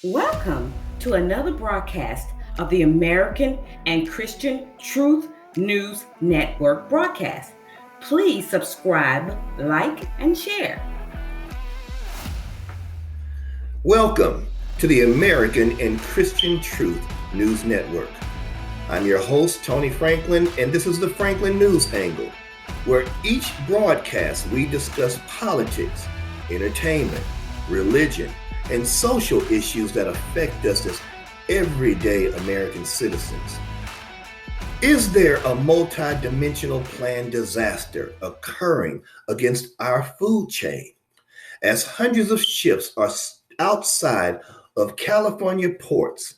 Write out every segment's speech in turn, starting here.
Welcome to another broadcast of the American and Christian Truth News Network broadcast. Please subscribe, like, and share. Welcome to the American and Christian Truth News Network. I'm your host, Tony Franklin, and this is the Franklin News Angle, where each broadcast we discuss politics, entertainment, religion, and social issues that affect us as everyday American citizens. Is there a multi-dimensional planned disaster occurring against our food chain? As hundreds of ships are outside of California ports,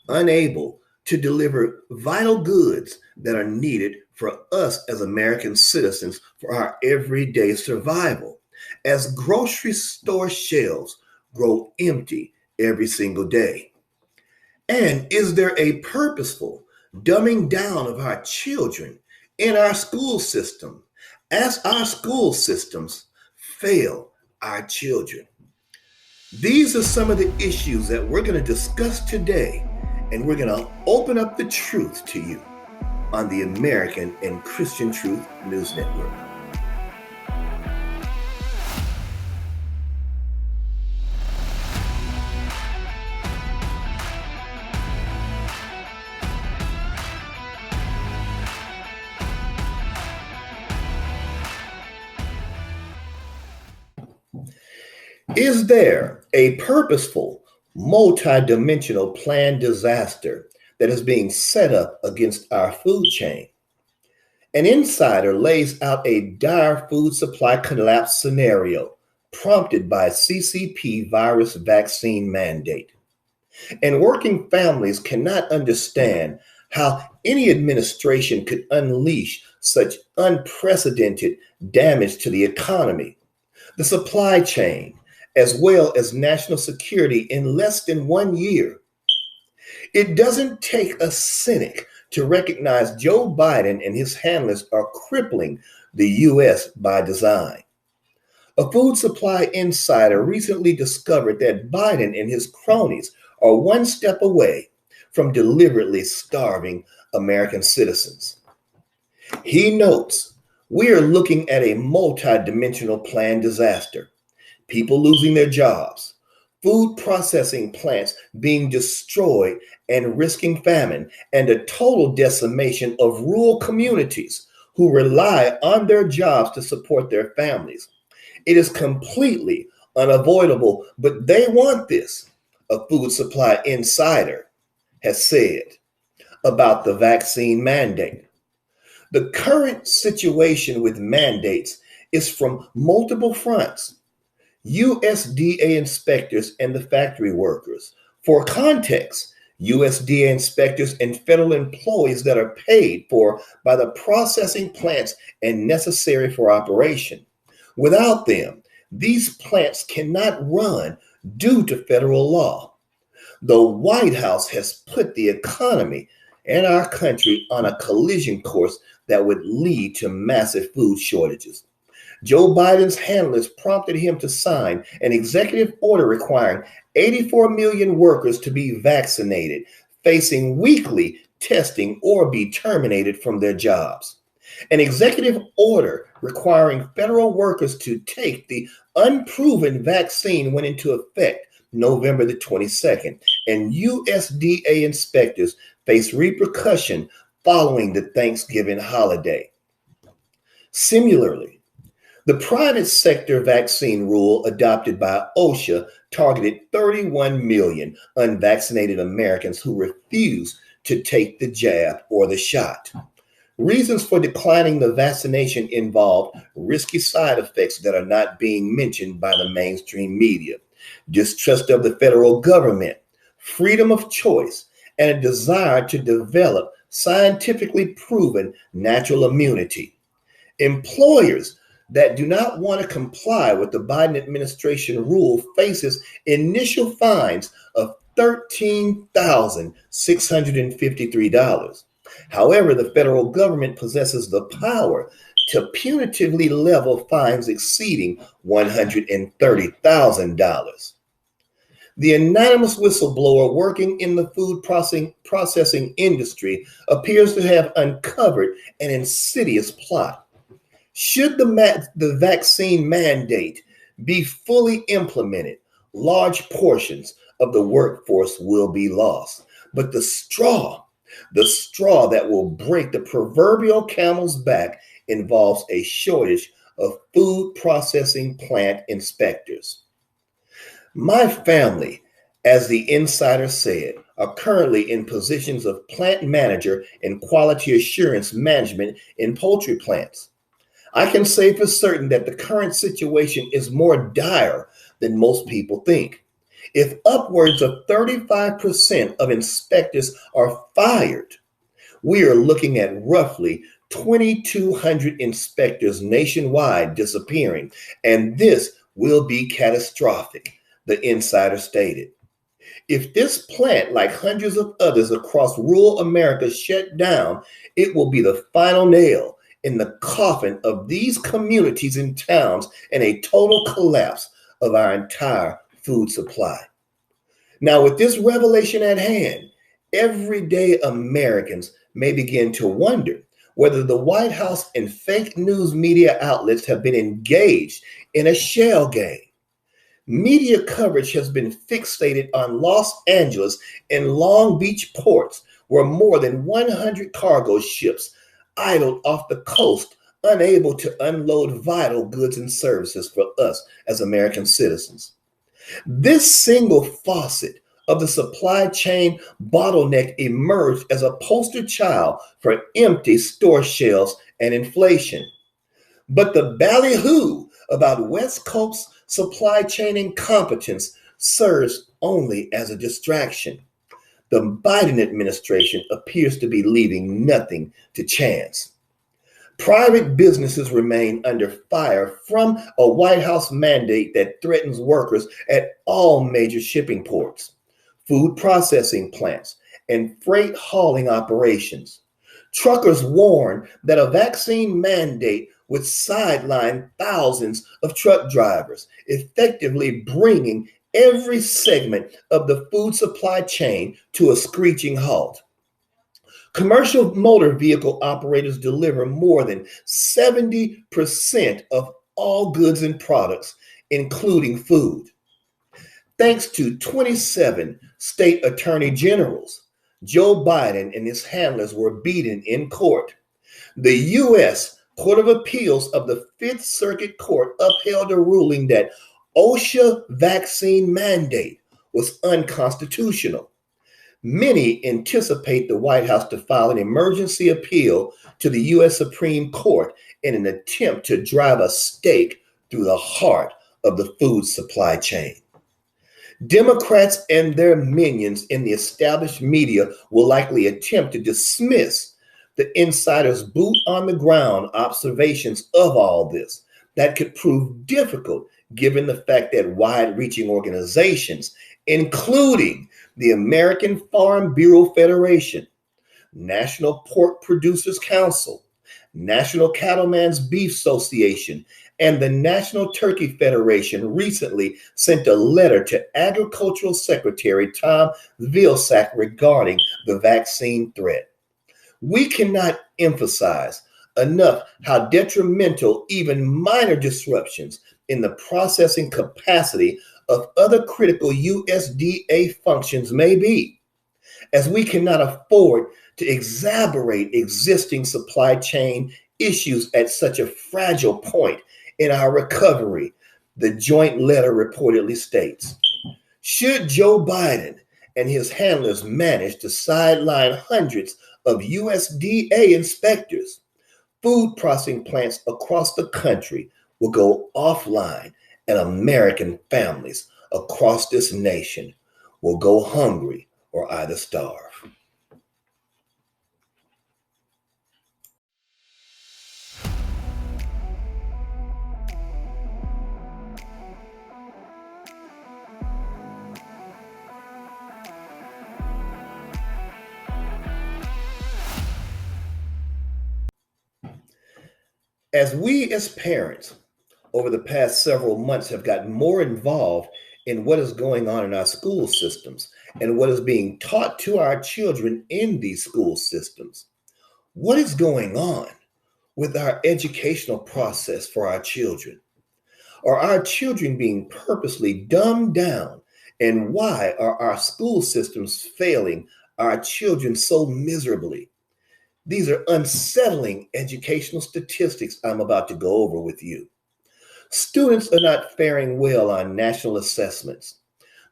unable to deliver vital goods that are needed for us as American citizens for our everyday survival, as grocery store shelves grow empty every single day? And is there a purposeful dumbing down of our children in our school system as our school systems fail our children? These are some of the issues that we're going to discuss today, and we're going to open up the truth to you on the American and Christian Truth News Network. Is there a purposeful, multi-dimensional planned disaster that is being set up against our food chain? An insider lays out a dire food supply collapse scenario prompted by CCP virus vaccine mandate. And working families cannot understand how any administration could unleash such unprecedented damage to the economy, the supply chain, as well as national security in less than 1 year. It doesn't take a cynic to recognize Joe Biden and his handlers are crippling the U.S. by design. A food supply insider recently discovered that Biden and his cronies are one step away from deliberately starving American citizens. He notes, we are looking at a multi-dimensional planned disaster. People losing their jobs, food processing plants being destroyed and risking famine, and a total decimation of rural communities who rely on their jobs to support their families. It is completely unavoidable, but they want this, a food supply insider has said about the vaccine mandate. The current situation with mandates is from multiple fronts. USDA inspectors and the factory workers. For context, USDA inspectors and federal employees that are paid for by the processing plants and necessary for operation. Without them, these plants cannot run due to federal law. The White House has put the economy and our country on a collision course that would lead to massive food shortages. Joe Biden's handlers prompted him to sign an executive order requiring 84 million workers to be vaccinated, facing weekly testing or be terminated from their jobs. An executive order requiring federal workers to take the unproven vaccine went into effect November the 22nd, and USDA inspectors face repercussion following the Thanksgiving holiday. Similarly, the private sector vaccine rule adopted by OSHA targeted 31 million unvaccinated Americans who refused to take the jab or the shot. Reasons for declining the vaccination involved risky side effects that are not being mentioned by the mainstream media, distrust of the federal government, freedom of choice, and a desire to develop scientifically proven natural immunity. Employers that do not want to comply with the Biden administration rule faces initial fines of $13,653. However, the federal government possesses the power to punitively level fines exceeding $130,000. The anonymous whistleblower working in the food processing industry appears to have uncovered an insidious plot. Should the vaccine mandate be fully implemented, large portions of the workforce will be lost. But the straw that will break the proverbial camel's back involves a shortage of food processing plant inspectors. My family, as the insider said, are currently in positions of plant manager and quality assurance management in poultry plants. I can say for certain that the current situation is more dire than most people think. If upwards of 35% of inspectors are fired, we are looking at roughly 2,200 inspectors nationwide disappearing, and this will be catastrophic, the insider stated. If this plant, like hundreds of others across rural America, shut down, it will be the final nail in the coffin of these communities and towns and a total collapse of our entire food supply. Now, with this revelation at hand, everyday Americans may begin to wonder whether the White House and fake news media outlets have been engaged in a shell game. Media coverage has been fixated on Los Angeles and Long Beach ports, where more than 100 cargo ships idled off the coast, unable to unload vital goods and services for us as American citizens. This single faucet of the supply chain bottleneck emerged as a poster child for empty store shelves and inflation. But the ballyhoo about West Coast supply chain incompetence serves only as a distraction. The Biden administration appears to be leaving nothing to chance. Private businesses remain under fire from a White House mandate that threatens workers at all major shipping ports, food processing plants, and freight hauling operations. Truckers warn that a vaccine mandate would sideline thousands of truck drivers, effectively bringing every segment of the food supply chain to a screeching halt. Commercial motor vehicle operators deliver more than 70% of all goods and products, including food. Thanks to 27 state attorney generals, Joe Biden and his handlers were beaten in court. The U.S. Court of Appeals of the Fifth Circuit Court upheld a ruling that OSHA vaccine mandate was unconstitutional. Many anticipate the White House to file an emergency appeal to the U.S. Supreme Court in an attempt to drive a stake through the heart of the food supply chain. Democrats and their minions in the established media will likely attempt to dismiss the insiders' boot on the ground observations of all this. That could prove difficult given the fact that wide-reaching organizations, including the American Farm Bureau Federation, National Pork Producers Council, National Cattlemen's Beef Association, and the National Turkey Federation recently sent a letter to Agricultural Secretary Tom Vilsack regarding the vaccine threat. We cannot emphasize enough how detrimental even minor disruptions in the processing capacity of other critical USDA functions may be, as we cannot afford to exacerbate existing supply chain issues at such a fragile point in our recovery, the joint letter reportedly states. Should Joe Biden and his handlers manage to sideline hundreds of USDA inspectors, food processing plants across the country will go offline, and American families across this nation will go hungry or either starve. As we as parents over the past several months have gotten more involved in what is going on in our school systems and what is being taught to our children in these school systems. What is going on with our educational process for our children? Are our children being purposely dumbed down? And why are our school systems failing our children so miserably? These are unsettling educational statistics I'm about to go over with you. Students are not faring well on national assessments.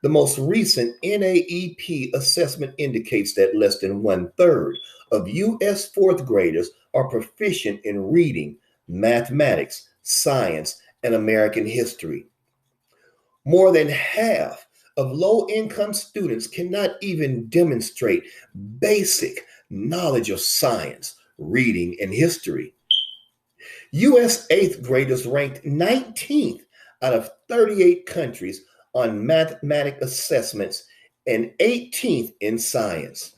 The most recent NAEP assessment indicates that less than 1/3 of U.S. fourth graders are proficient in reading, mathematics, science, and American history. More than half of low-income students cannot even demonstrate basic knowledge of science, reading, and history. U.S. eighth graders ranked 19th out of 38 countries on mathematic assessments and 18th in science.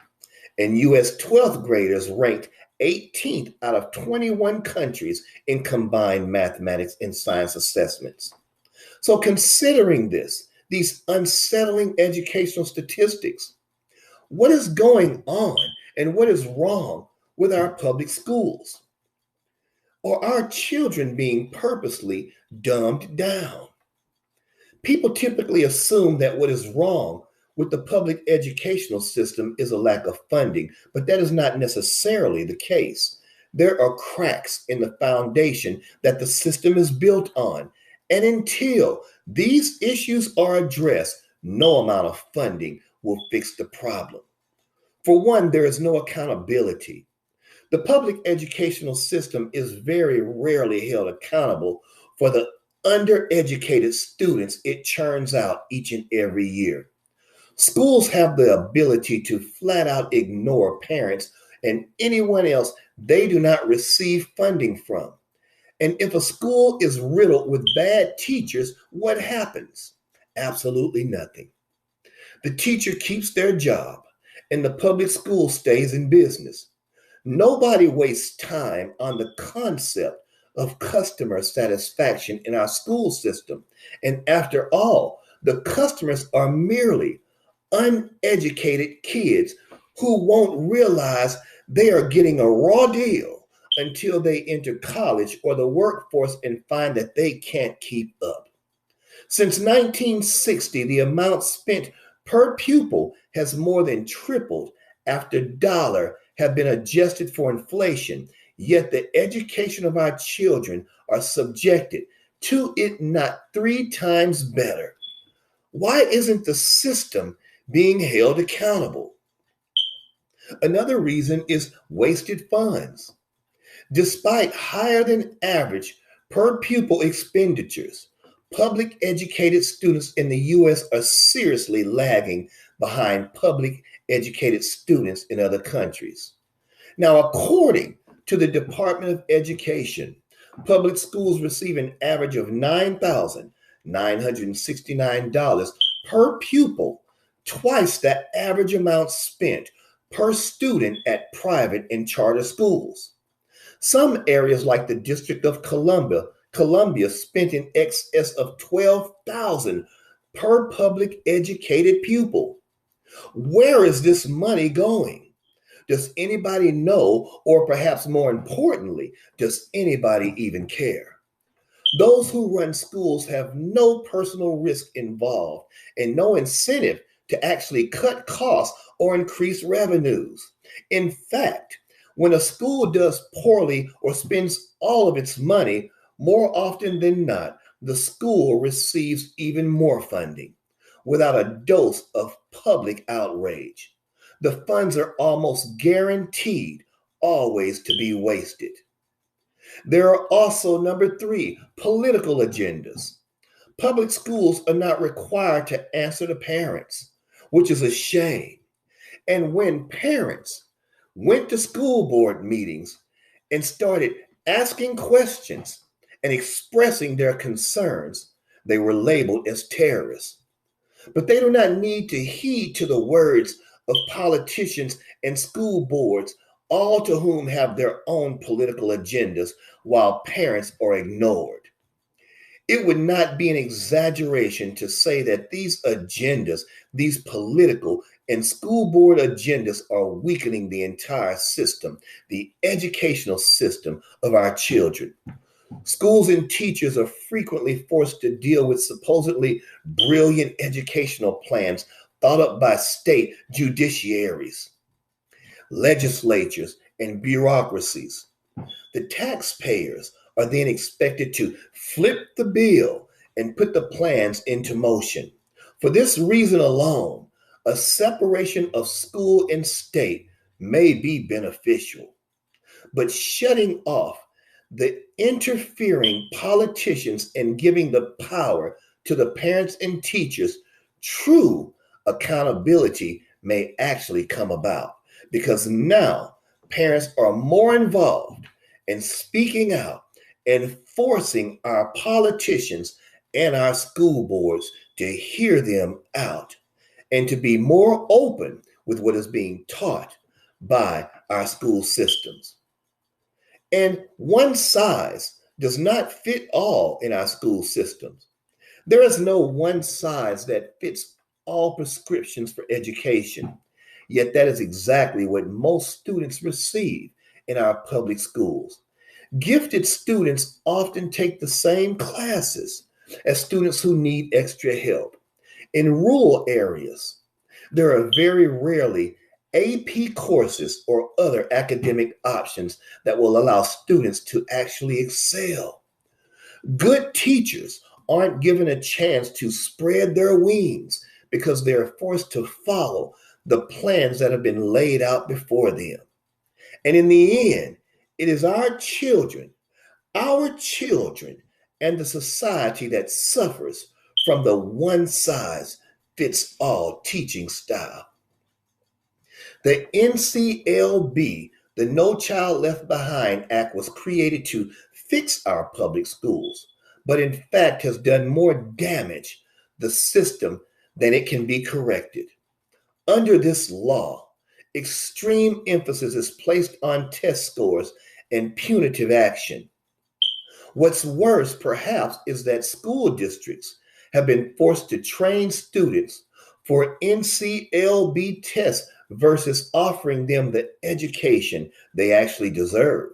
And U.S. 12th graders ranked 18th out of 21 countries in combined mathematics and science assessments. So considering these unsettling educational statistics, what is going on and what is wrong with our public schools? Or are children being purposely dumbed down? People typically assume that what is wrong with the public educational system is a lack of funding, but that is not necessarily the case. There are cracks in the foundation that the system is built on, and until these issues are addressed, no amount of funding will fix the problem. For one, there is no accountability. The public educational system is very rarely held accountable for the undereducated students it churns out each and every year. Schools have the ability to flat out ignore parents and anyone else they do not receive funding from. And if a school is riddled with bad teachers, what happens? Absolutely nothing. The teacher keeps their job and the public school stays in business. Nobody wastes time on the concept of customer satisfaction in our school system. And after all, the customers are merely uneducated kids who won't realize they are getting a raw deal until they enter college or the workforce and find that they can't keep up. Since 1960, the amount spent per pupil has more than tripled after dollar have been adjusted for inflation, yet the education of our children are subjected to it not 3 times better. Why isn't the system being held accountable? Another reason is wasted funds. Despite higher than average per pupil expenditures, public educated students in the U.S. are seriously lagging behind public educated students in other countries. Now, according to the Department of Education, public schools receive an average of $9,969 per pupil, twice the average amount spent per student at private and charter schools. Some areas like the District of Columbia spent in excess of $12,000 per public educated pupil. Where is this money going? Does anybody know, or perhaps more importantly, does anybody even care? Those who run schools have no personal risk involved and no incentive to actually cut costs or increase revenues. In fact, when a school does poorly or spends all of its money, more often than not, the school receives even more funding without a dose of public outrage. The funds are almost guaranteed always to be wasted. There are also, number three, political agendas. Public schools are not required to answer to parents, which is a shame. And when parents went to school board meetings and started asking questions and expressing their concerns, they were labeled as terrorists. But they do not need to heed to the words of politicians and school boards, all to whom have their own political agendas, while parents are ignored. It would not be an exaggeration to say that these agendas, these political and school board agendas, are weakening the entire system, the educational system of our children. Schools and teachers are frequently forced to deal with supposedly brilliant educational plans thought up by state judiciaries, legislatures, and bureaucracies. The taxpayers are then expected to flip the bill and put the plans into motion. For this reason alone, a separation of school and state may be beneficial, but shutting off the interfering politicians and giving the power to the parents and teachers, true accountability may actually come about, because now parents are more involved in speaking out and forcing our politicians and our school boards to hear them out and to be more open with what is being taught by our school systems. And one size does not fit all in our school systems. There is no one size that fits all prescriptions for education. Yet that is exactly what most students receive in our public schools. Gifted students often take the same classes as students who need extra help. In rural areas, there are very rarely AP courses or other academic options that will allow students to actually excel. Good teachers aren't given a chance to spread their wings because they're forced to follow the plans that have been laid out before them. And in the end, it is our children, and the society that suffers from the one size fits all teaching style. The NCLB, the No Child Left Behind Act, was created to fix our public schools, but in fact has done more damage the system than it can be corrected. Under this law, extreme emphasis is placed on test scores and punitive action. What's worse, perhaps, is that school districts have been forced to train students for NCLB tests versus offering them the education they actually deserve.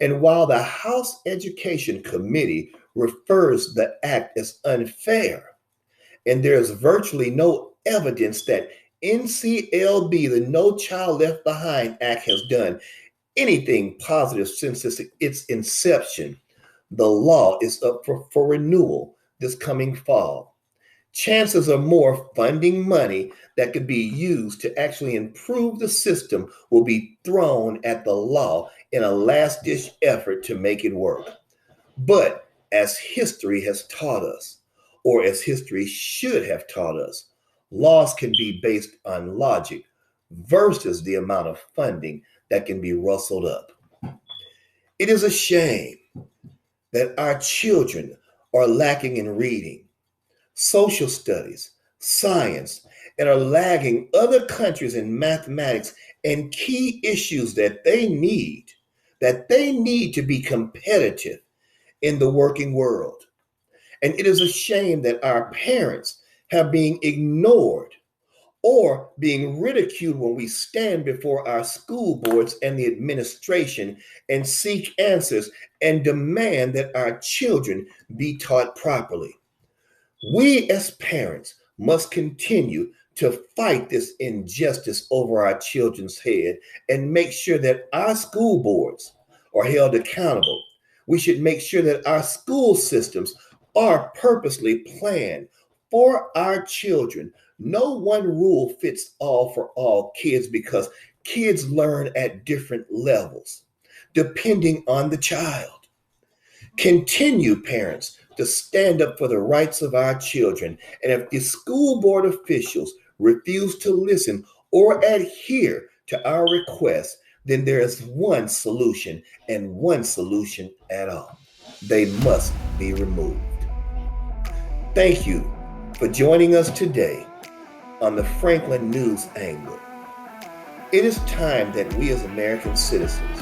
And while the House Education Committee refers the act as unfair, and there's virtually no evidence that NCLB, the No Child Left Behind Act, has done anything positive since its inception, the law is up for renewal this coming fall. Chances are more funding money that could be used to actually improve the system will be thrown at the law in a last-ditch effort to make it work. But as history has taught us, or as history should have taught us, laws can be based on logic versus the amount of funding that can be rustled up. It is a shame that our children are lacking in reading, social studies, science, and are lagging other countries in mathematics and key issues that they need to be competitive in the working world. And it is a shame that our parents have been ignored or being ridiculed when we stand before our school boards and the administration and seek answers and demand that our children be taught properly. We as parents must continue to fight this injustice over our children's head and make sure that our school boards are held accountable. We should make sure that our school systems are purposely planned for our children. No one rule fits all for all kids because kids learn at different levels, depending on the child. Continue, parents, to stand up for the rights of our children. And if the school board officials refuse to listen or adhere to our requests, then there is one solution and one solution at all. They must be removed. Thank you for joining us today on the Franklin News Angle. It is time that we as American citizens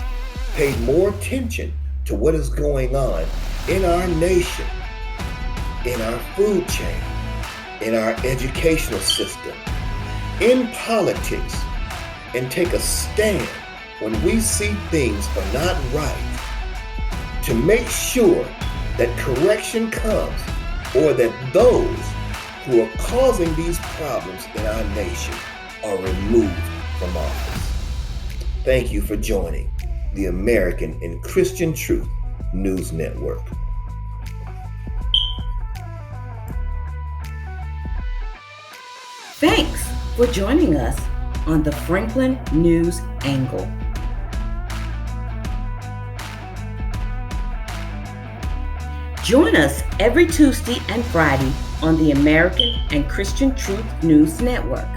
pay more attention to what is going on in our nation in our food chain, in our educational system, in politics, and take a stand when we see things are not right to make sure that correction comes, or that those who are causing these problems in our nation are removed from office. Thank you for joining the American and Christian Truth News Network. Thanks for joining us on the Franklin News Angle. Join us every Tuesday and Friday on the American and Christian Truth News Network.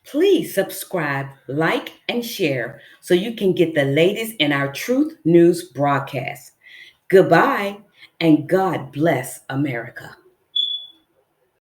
Please subscribe, like, and share so you can get the latest in our Truth News broadcast. Goodbye, and God bless America.